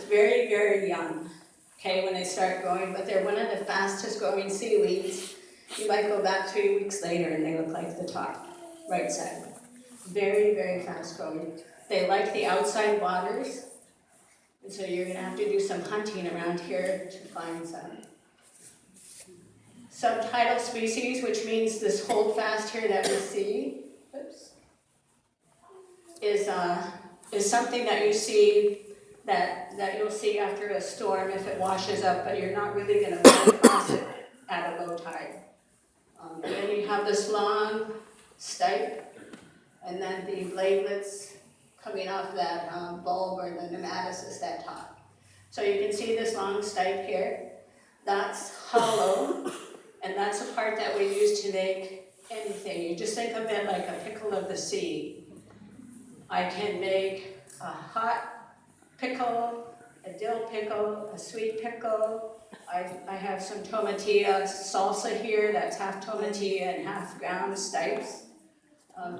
very, very young, okay, when they start growing, but they're one of the fastest growing seaweeds. You might go back 3 weeks later and they look like the top, right side. Very, very fast growing. They like the outside waters, and so you're gonna have to do some hunting around here to find some. Subtidal species, which means this holdfast here that we see, is something that you see that you'll see after a storm if it washes up, but you're not really going to run across it at a low tide. And then you have this long stipe, and then the bladelets coming off that bulb or the nematocyst at top. So you can see this long stipe here. That's hollow, and that's the part that we use to make anything. You just think of it like a pickle of the sea. I can make a hot pickle, a dill pickle, a sweet pickle. I have some tomatilla salsa here that's half tomatilla and half ground stipes.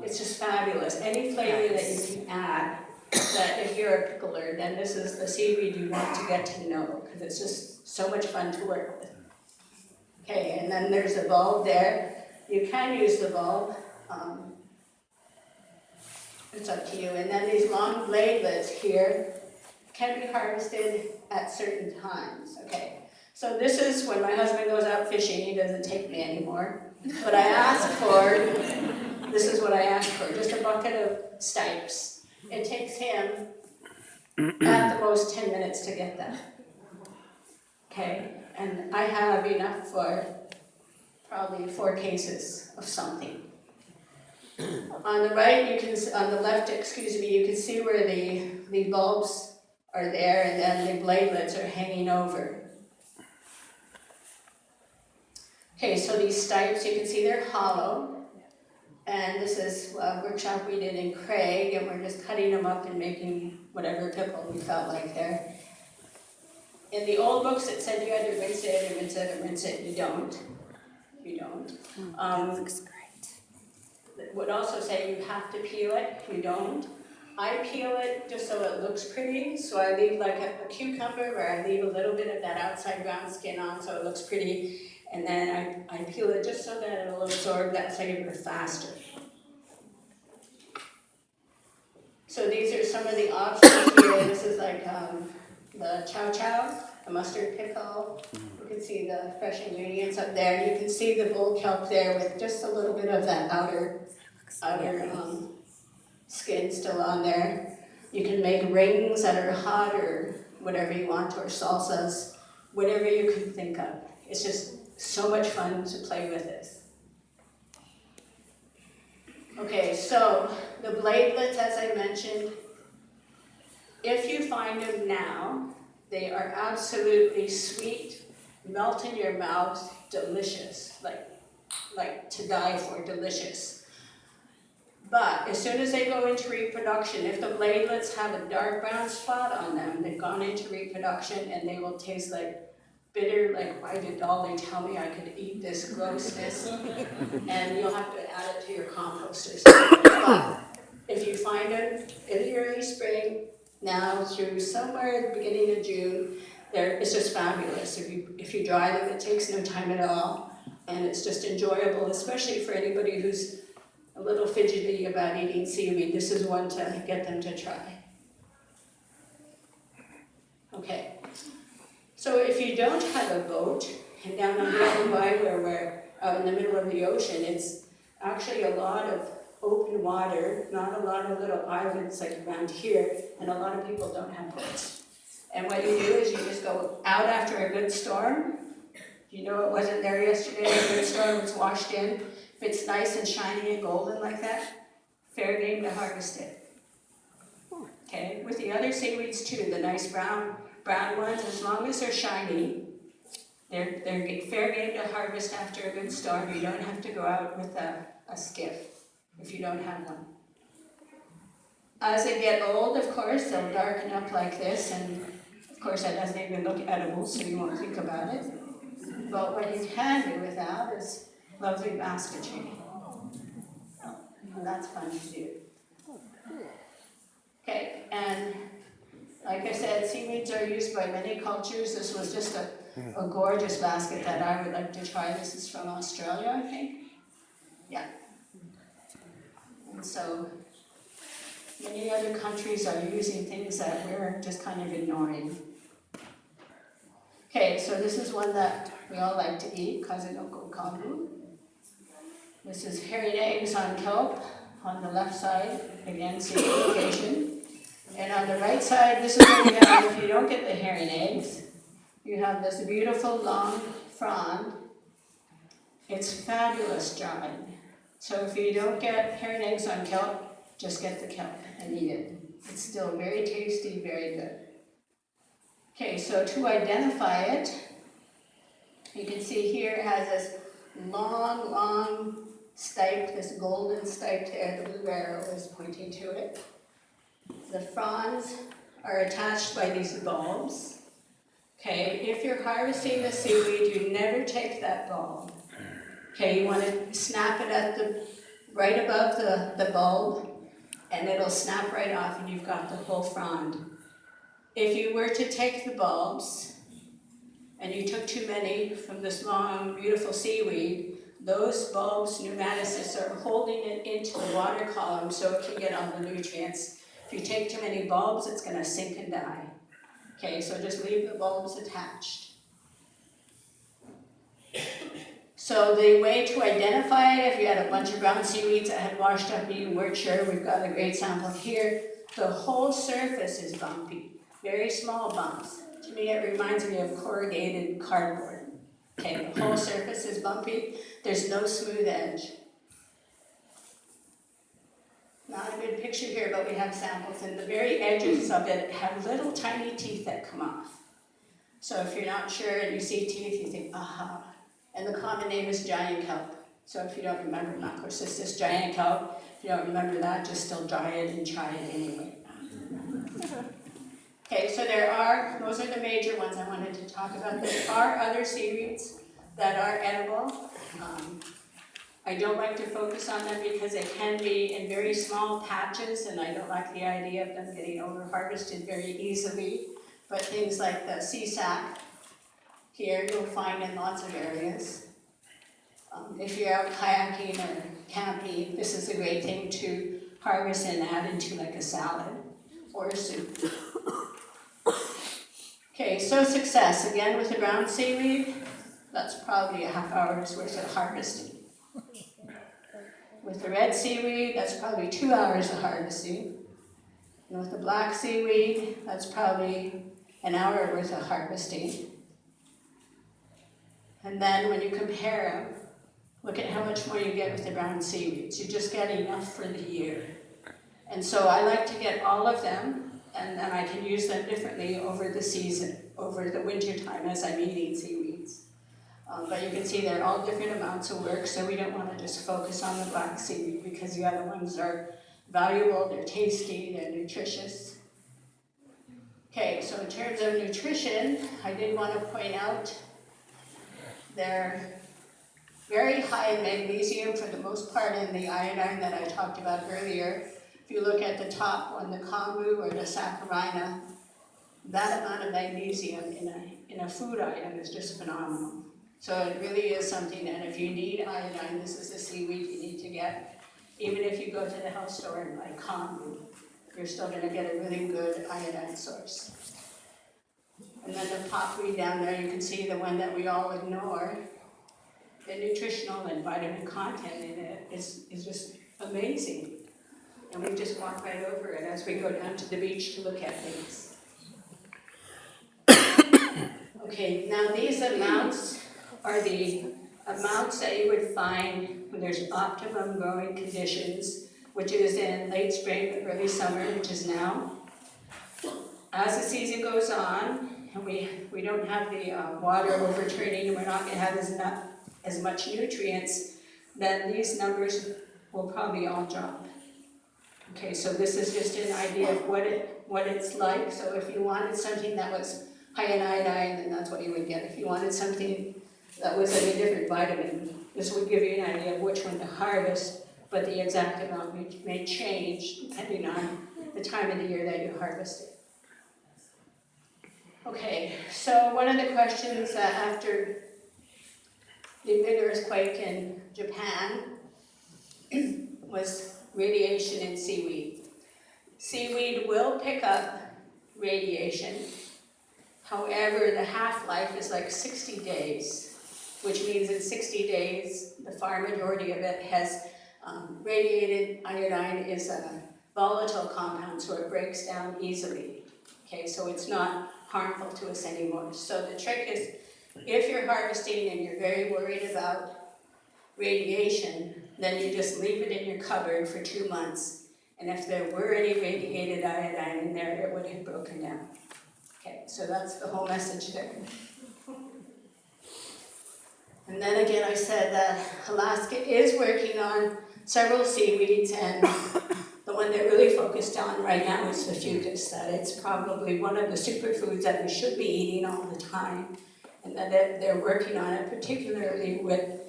It's just fabulous. Any flavor that you can add, that if you're a pickler, then this is the seaweed you want to get to know, because it's just so much fun to work with. Okay, and then there's a bulb there. You can use the bulb. It's up to you. And then these long bladelets here can be harvested at certain times. Okay, so this is when my husband goes out fishing. He doesn't take me anymore. But I ask for, this is what I ask for, just a bucket of stipes. It takes him at the most 10 minutes to get them. Okay, and I have enough for probably 4 cases of something. On the right, on the left, you can see where the bulbs are there, and then the bladelets are hanging over. Okay, so these stipes, you can see they're hollow, and this is a workshop we did in Craig, and we're just cutting them up and making whatever pickle we felt like there. In the old books, it said you had to rinse it and rinse it and rinse it. You don't. You don't. That looks great. It would also say you have to peel it. You don't. I peel it just so it looks pretty. So I leave like a cucumber where I leave a little bit of that outside brown skin on so it looks pretty. And then I peel it just so that it'll absorb that flavor faster. So these are some of the options here. This is like the chow chow, the mustard pickle. You can see the fresh ingredients up there. You can see the bull kelp there with just a little bit of that outer skin still on there. You can make rings that are hot or whatever you want, or salsas, whatever you can think of. It's just so much fun to play with this. Okay, so the bladelets, as I mentioned, if you find them now, they are absolutely sweet, melt in your mouth, delicious, like to die for, delicious. But as soon as they go into reproduction, if the bladelets have a dark brown spot on them, they've gone into reproduction and they will taste like bitter, like why did Dolly tell me I could eat this grossness? And you'll have to add it to your compost or something. But if you find them in the early spring, now through somewhere at the beginning of June, it's just fabulous. If you dry them, it takes no time at all, and it's just enjoyable, especially for anybody who's a little fidgety about eating seaweed. This is one to get them to try. Okay, so if you don't have a boat, and down on the other side where we're out in the middle of the ocean, it's actually a lot of open water, not a lot of little islands like around here, and a lot of people don't have boats. And what you do is you just go out after a good storm. You know it wasn't there yesterday, a good storm was washed in. If it's nice and shiny and golden like that, fair game to harvest it. Okay, with the other seaweeds too, the nice brown ones, as long as they're shiny, they're fair game to harvest after a good storm. You don't have to go out with a skiff if you don't have one. As they get old, of course, they'll darken up like this, and of course that doesn't even look edible, so you won't think about it. But what you can do with that is lovely basketry. And that's fun to do. Okay, and Like I said, seaweeds are used by many cultures. This was just a gorgeous basket that I would like to try. This is from Australia, I think. Yeah. And so many other countries are using things that we're just kind of ignoring. Okay, so this is one that we all like to eat, kazunoko kombu. This is herring eggs on kelp on the left side, again, same location. And on the right side, this is what you have if you don't get the herring eggs. You have this beautiful long frond. It's fabulous dried. So if you don't get herring eggs on kelp, just get the kelp and eat it. It's still very tasty, very good. Okay, so to identify it, you can see here it has this long stipe, this golden stipe there, the blue arrow is pointing to it. The fronds are attached by these bulbs. Okay, if you're harvesting the seaweed, you never take that bulb. Okay, you want to snap it at right above the bulb, and it'll snap right off and you've got the whole frond. If you were to take the bulbs, and you took too many from this long, beautiful seaweed, those bulbs, pneumatocysts, are holding it into the water column so it can get all the nutrients. If you take too many bulbs, it's going to sink and die. Okay, so just leave the bulbs attached. So the way to identify it, if you had a bunch of brown seaweeds that had washed up and you weren't sure, we've got a great sample here. The whole surface is bumpy, very small bumps. To me, it reminds me of corrugated cardboard. Okay, the whole surface is bumpy. There's no smooth edge. Not a good picture here, but we have samples, and the very edges of it have little tiny teeth that come off. So if you're not sure and you see teeth, you think, aha. And the common name is giant kelp. So if you don't remember Macrocystis giant kelp, if you don't remember that, just still dry it and try it anyway. Okay, so those are the major ones I wanted to talk about. There are other seaweeds that are edible. I don't like to focus on them because they can be in very small patches, and I don't like the idea of them getting over-harvested very easily. But things like the sea sack, here you'll find in lots of areas. If you're out kayaking or camping, this is a great thing to harvest and add into like a salad or a soup. Okay, so success, again with the brown seaweed, that's probably a half hour's worth of harvesting. With the red seaweed, that's probably 2 hours of harvesting. And with the black seaweed, that's probably an hour worth of harvesting. And then when you compare them, look at how much more you get with the brown seaweeds. You just get enough for the year. And so I like to get all of them, and then I can use them differently over the season, over the winter time as I'm eating seaweeds. But you can see they're all different amounts of work, so we don't want to just focus on the black seaweed because the other ones are valuable, they're tasty, they're nutritious. Okay, so in terms of nutrition, I did want to point out they're very high in magnesium for the most part in the iodine that I talked about earlier. If you look at the top one, the kombu or the saccharina, that amount of magnesium in a food item is just phenomenal. So it really is something that if you need iodine, this is the seaweed you need to get. Even if you go to the health store and buy kombu, you're still going to get a really good iodine source. And then the popweed down there, you can see the one that we all ignore. The nutritional and vitamin content in it is just amazing. And we just walk right over it as we go down to the beach to look at things. Okay, now these amounts are the amounts that you would find when there's optimum growing conditions, which is in late spring, early summer, which is now. As the season goes on, and we don't have the water overturning, and we're not going to have as much nutrients, then these numbers will probably all drop. Okay, so this is just an idea of what it's like. So if you wanted something that was high in iodine, then that's what you would get. If you wanted something that was like a different vitamin, this would give you an idea of which one to harvest, but the exact amount may change depending on the time of the year that you harvest it. Okay, so one of the questions after the big earthquake in Japan was radiation in seaweed. Seaweed will pick up radiation. However, the half-life is like 60 days, which means in 60 days, the far majority of it has radiated. Iodine is a volatile compound, so it breaks down easily. Okay, so it's not harmful to us anymore. So the trick is, if you're harvesting and you're very worried about radiation, then you just leave it in your cupboard for 2 months. And if there were any radiated iodine in there, it would have broken down. Okay, so that's the whole message there. And then again, I said that Alaska is working on several seaweeds, and the one they're really focused on right now is the fucus, that it's probably one of the superfoods that we should be eating all the time, and that they're working on it, particularly with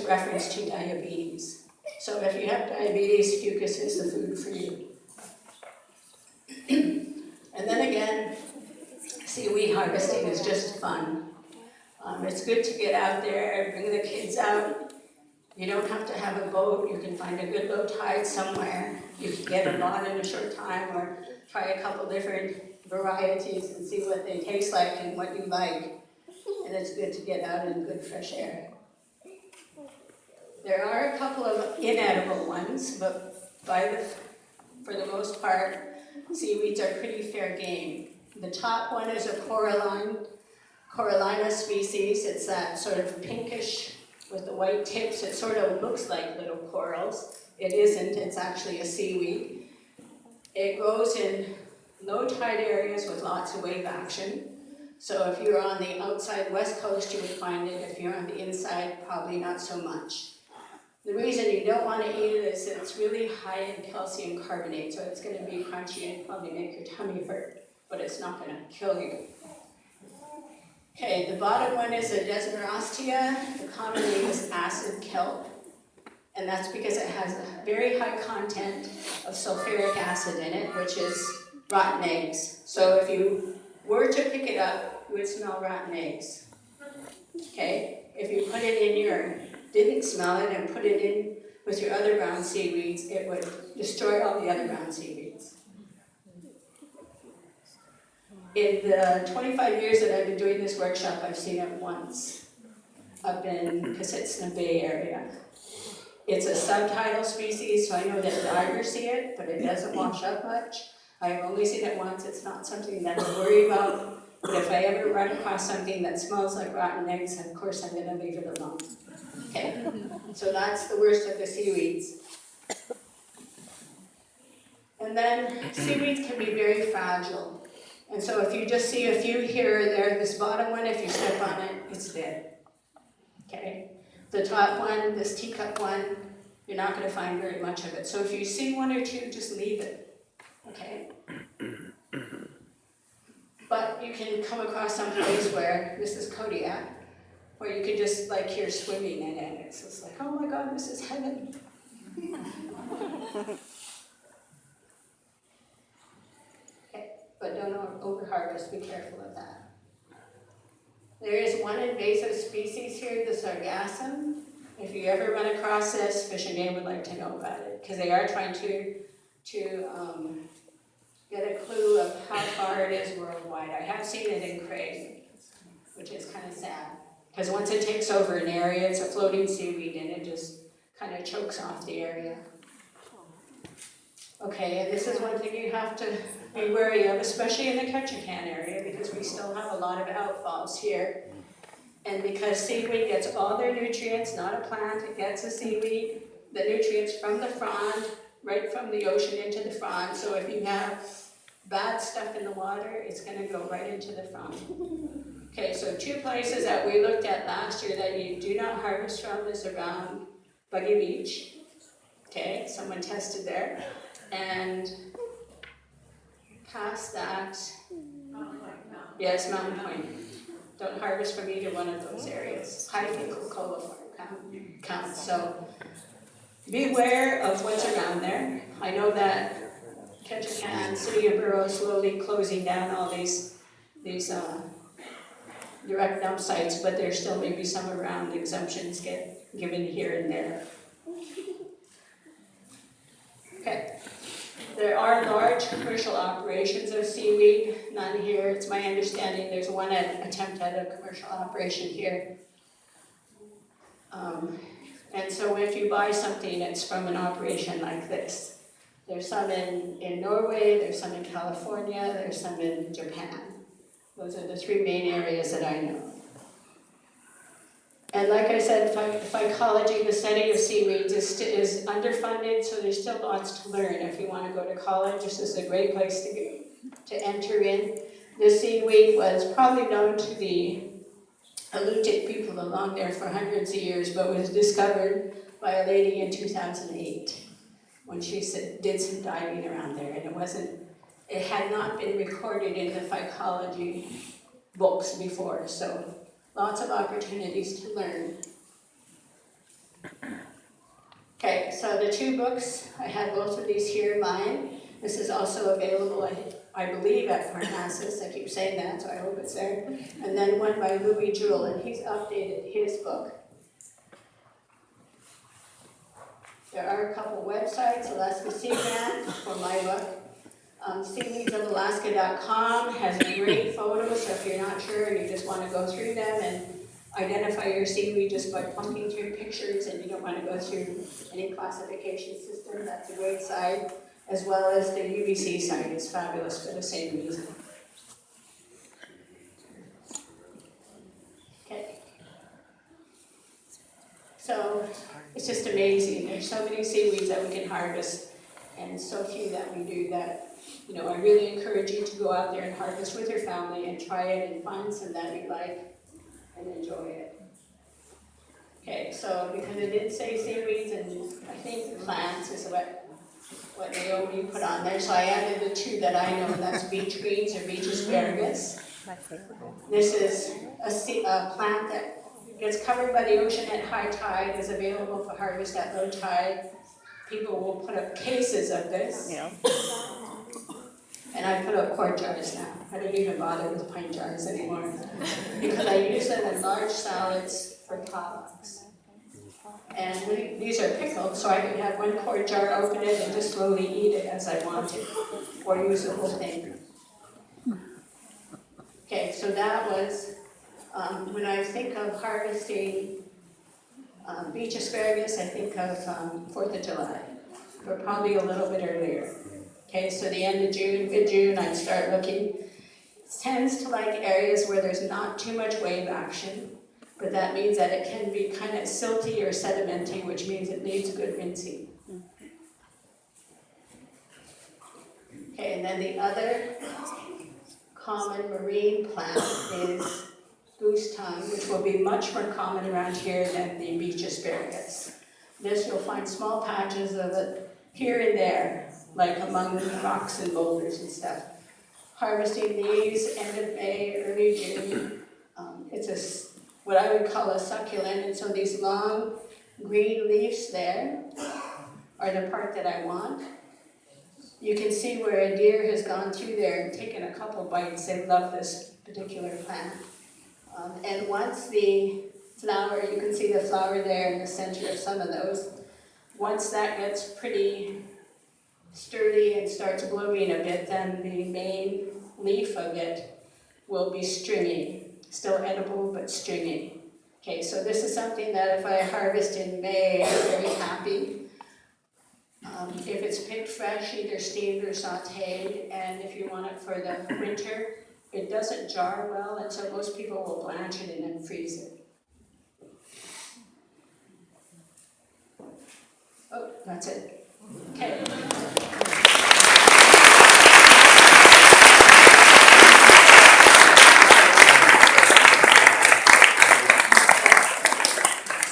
reference to diabetes. So if you have diabetes, fucus is the food for you. And then again, seaweed harvesting is just fun. It's good to get out there, bring the kids out. You don't have to have a boat. You can find a good low tide somewhere. You can get a lot in a short time, or try a couple different varieties and see what they taste like and what you like. And it's good to get out in good fresh air. There are a couple of inedible ones, but for the most part, seaweeds are pretty fair game. The top one is a Corallina species. It's that sort of pinkish with the white tips. It sort of looks like little corals. It isn't, it's actually a seaweed. It grows in low tide areas with lots of wave action. So if you're on the outside west coast, you would find it. If you're on the inside, probably not so much. The reason you don't want to eat it is that it's really high in calcium carbonate, so it's going to be crunchy and probably make your tummy hurt, but it's not going to kill you. Okay, the bottom one is a Desmarostia. The common name is acid kelp, and that's because it has a very high content of sulfuric acid in it, which is rotten eggs. So if you were to pick it up, you would smell rotten eggs. Okay, if you put it in didn't smell it and put it in with your other brown seaweeds, it would destroy all the other brown seaweeds. In the 25 years that I've been doing this workshop, I've seen it once up in, because it's in the Bay Area. It's a subtidal species, so I know that divers see it, but it doesn't wash up much. I've only seen it once. It's not something that I worry about, but if I ever run across something that smells like rotten eggs, of course I'm going to leave it alone. Okay, so that's the worst of the seaweeds. And then seaweeds can be very fragile. And so if you just see a few here or there, this bottom one, if you step on it, it's dead. Okay, the top one, this teacup one, you're not going to find very much of it. So if you see one or two, just leave it. Okay. But you can come across some place where, this is Kodiak, where you could just like hear swimming in it. It's just like, oh my God, this is heaven. Okay, but don't over-harvest, be careful of that. There is one invasive species here, the sargassum. If you ever run across this, Fish and Game would like to know about it, because they are trying to get a clue of how far it is worldwide. I have seen it in Craig, which is kind of sad. Because once it takes over an area, it's a floating seaweed and it just kind of chokes off the area. Okay, and this is one thing you have to be wary of, especially in the Ketchikan area, because we still have a lot of outfalls here. And because seaweed gets all their nutrients, not a plant, it gets a seaweed, the nutrients from the frond, right from the ocean into the frond. So if you have bad stuff in the water, it's going to go right into the frond. Okay, so 2 places that we looked at last year that you do not harvest from is around Buggy Beach. Okay, someone tested there. And past that, yes, Mountain Point. Don't harvest from either one of those areas. High fecal coliform count. So beware of what's around there. I know that Ketchikan, City of Burrow, slowly closing down all these these direct dump sites, but there still may be some around. Exemptions get given here and there. Okay. There are large commercial operations of seaweed, none here. It's my understanding there's one attempt at a commercial operation here. And so if you buy something, it's from an operation like this. There's some in Norway, there's some in California, there's some in Japan. Those are the three main areas that I know. And like I said, phycology, the study of seaweeds, is underfunded, so there's still lots to learn. If you want to go to college, this is a great place to enter in. The seaweed was probably known to the Alutiiq people along there for hundreds of years, but was discovered by a lady in 2008 when she did some diving around there, and it had not been recorded in the phycology books before, so lots of opportunities to learn. Okay, so the two books, I have both of these here, mine. This is also available, I believe, at Parnassus. I keep saying that, so I hope it's there. And then one by Louis Jewell, and he's updated his book. There are a couple websites. Alaska Sea Grant for my book. Seaweedsofalaska.com has great photos, so if you're not sure and you just want to go through them and identify your seaweed just by plumping through pictures and you don't want to go through any classification system, that's a great site, as well as the UBC site is fabulous for the same reason. Okay. So it's just amazing. There's so many seaweeds that we can harvest and so few that we do that. You know, I really encourage you to go out there and harvest with your family and try it and find some that you like and enjoy it. Okay, so because it did say seaweeds and I think plants is what Naomi put on there, so I added the two that I know, that's beach greens or beach asparagus. This is a plant that gets covered by the ocean at high tide, is available for harvest at low tide. People will put up cases of this. Yeah. And I put up quart jars now. I don't even bother with pint jars anymore because I use them in large salads for potlucks. And these are pickled, so I can have one quart jar, open it, and just slowly eat it as I want it, or use the whole thing. Okay, so that was, when I think of harvesting beach asparagus, I think of 4th of July, but probably a little bit earlier. Okay, so the end of June, mid-June, I'd start looking. It tends to like areas where there's not too much wave action, but that means that it can be kind of silty or sedimenty, which means it needs good rinsing. Okay, and then the other common marine plant is goose tongue, which will be much more common around here than the beach asparagus. This, you'll find small patches of it here and there, like among rocks and boulders and stuff. Harvesting these end of May, early June. It's what I would call a succulent, and so these long green leaves there are the part that I want. You can see where a deer has gone through there and taken a couple bites. They love this particular plant. And once the flower, you can see the flower there in the center of some of those. Once that gets pretty sturdy and starts blooming a bit, then the main leaf of it will be stringy. Still edible, but stringy. Okay, so this is something that if I harvest in May, I'm very happy. If it's picked fresh, either steamed or sauteed, and if you want it for the winter, it doesn't jar well, and so most people will blanch it and then freeze it. Oh, that's it. Okay.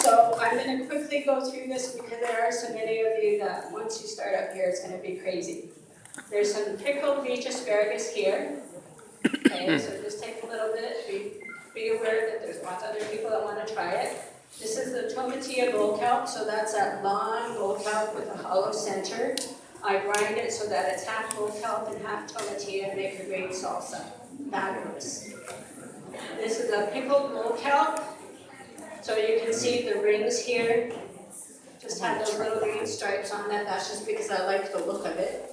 So I'm going to quickly go through this because there are so many of you that once you start up here, it's going to be crazy. There's some pickled beach asparagus here. Okay, so just take a little bit, be aware that there's lots of other people that want to try it. This is the tomatillo gold kelp, so that's that long gold kelp with a hollow center. I grind it so that it's half gold kelp and half tomatillo and make a great salsa. Fabulous. a pickled bull kelp. So you can see the rings here. Just have those little green stripes on that. That's just because I like the look of it.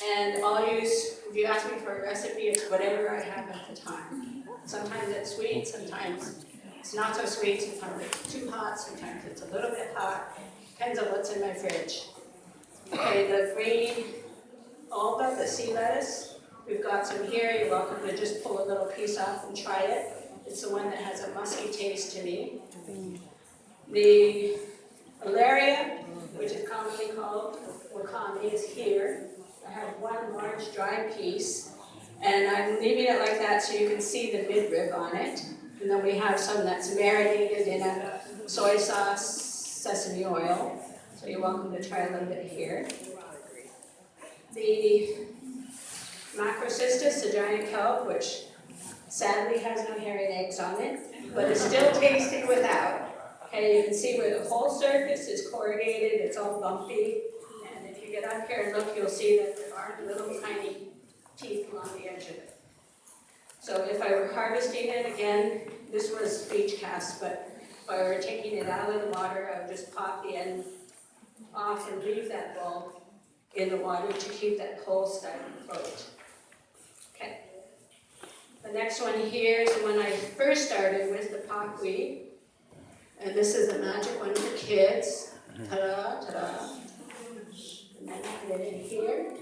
And I'll use, if you ask me for a recipe, it's whatever I have at the time. Sometimes it's sweet, sometimes it's not so sweet, sometimes it's too hot, sometimes it's a little bit hot. Depends on what's in my fridge. Okay, the green alba, the sea lettuce, we've got some here. You're welcome to just pull a little piece off and try it. It's the one that has a musky taste to me. The alaria, which is commonly called wakame, is here. I have one large dry piece, and I'm leaving it like that so you can see the midrib on it. And then we have some that's marinated in a soy sauce, sesame oil. So you're welcome to try a little bit here. The macrocystis, the giant kelp, which sadly has no hairy eggs on it, but it's still tasty without. Okay, you can see where the whole surface is corrugated, it's all bumpy. And if you get up here and look, you'll see that there are little tiny teeth along the edge of it. So if I were harvesting it again, this was beach cast, but if I were taking it out of the water, I would just pop the end off and leave that bulb in the water to keep that whole stem afloat. Okay. The next one here is the one I first started with, the pockweed. And this is a magic one for kids. Ta-da, ta-da. And then I put it in here.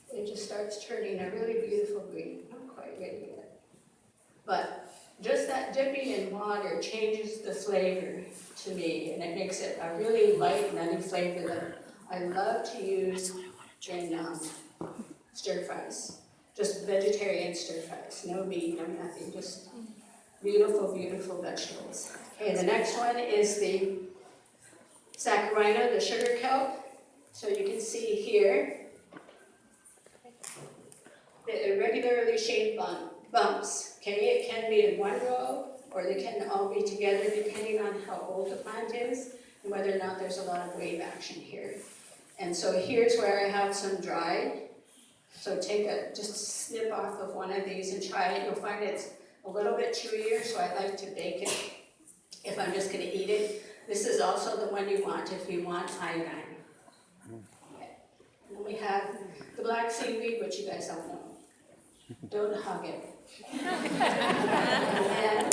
And it just starts turning a really beautiful green. Not quite ready yet. But just that dipping in water changes the flavor to me, and it makes it a really light, nutty flavor that I love to use in stir fries. Just vegetarian stir fries. No meat, no nothing, just beautiful, beautiful vegetables. Okay, the next one is the saccharina, the sugar kelp. So you can see here the irregularly shaped bumps. Okay, it can be in one row, or they can all be together depending on how old the plant is and whether or not there's a lot of wave action here. And so here's where I have some dried. So just snip off of one of these and try it. You'll find it's a little bit chewier, so I like to bake it if I'm just going to eat it. This is also the one you want if you want iodine. Okay. And then we have the black seaweed, which you guys don't know. Don't hug it. And then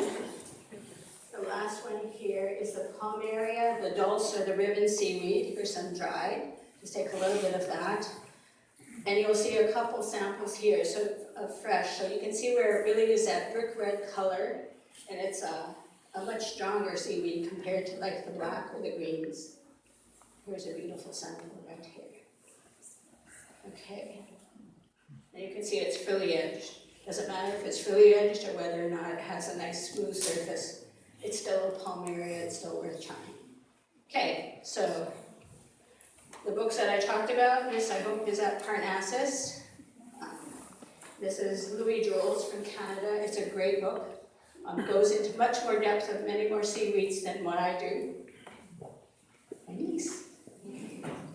the last one here is the palmaria, the dulse or the ribbon seaweed. Here's some dried. Just take a little bit of that. And you'll see a couple samples here, so fresh. So you can see where it really is that brick red color, and it's a much stronger seaweed compared to like the black or the greens. Here's a beautiful sample right here. Okay. And you can see it's frilly edged. Doesn't matter if it's frilly edged or whether or not it has a nice smooth surface. It's still a palmaria, it's still worth trying. Okay, so the books that I talked about, this I hope is at Parnassus. This is Louis Joel's from Canada. It's a great book. Goes into much more depth of many more seaweeds than what I do. Nice.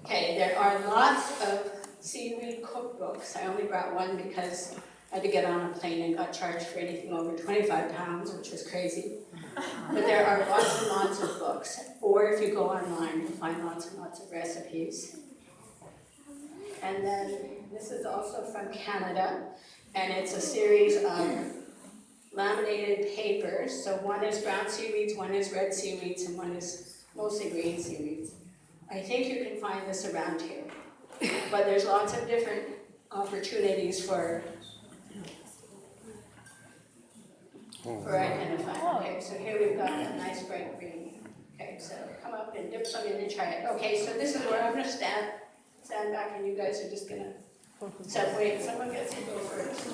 Okay, there are lots of seaweed cookbooks. I only brought one because I had to get on a plane and got charged for anything over 25 pounds, which was crazy. But there are lots and lots of books. Or if you go online, you'll find lots and lots of recipes. And then this is also from Canada, and it's a series of laminated papers. So one is brown seaweeds, one is red seaweeds, and one is mostly green seaweeds. I think you can find this around here. But there's lots of different opportunities for identifying. Okay, so here we've got that nice bright green. Okay, so come up and dip some in and try it. Okay, so this is where I'm going to stand back, and you guys are just going to separate. Someone gets to go first.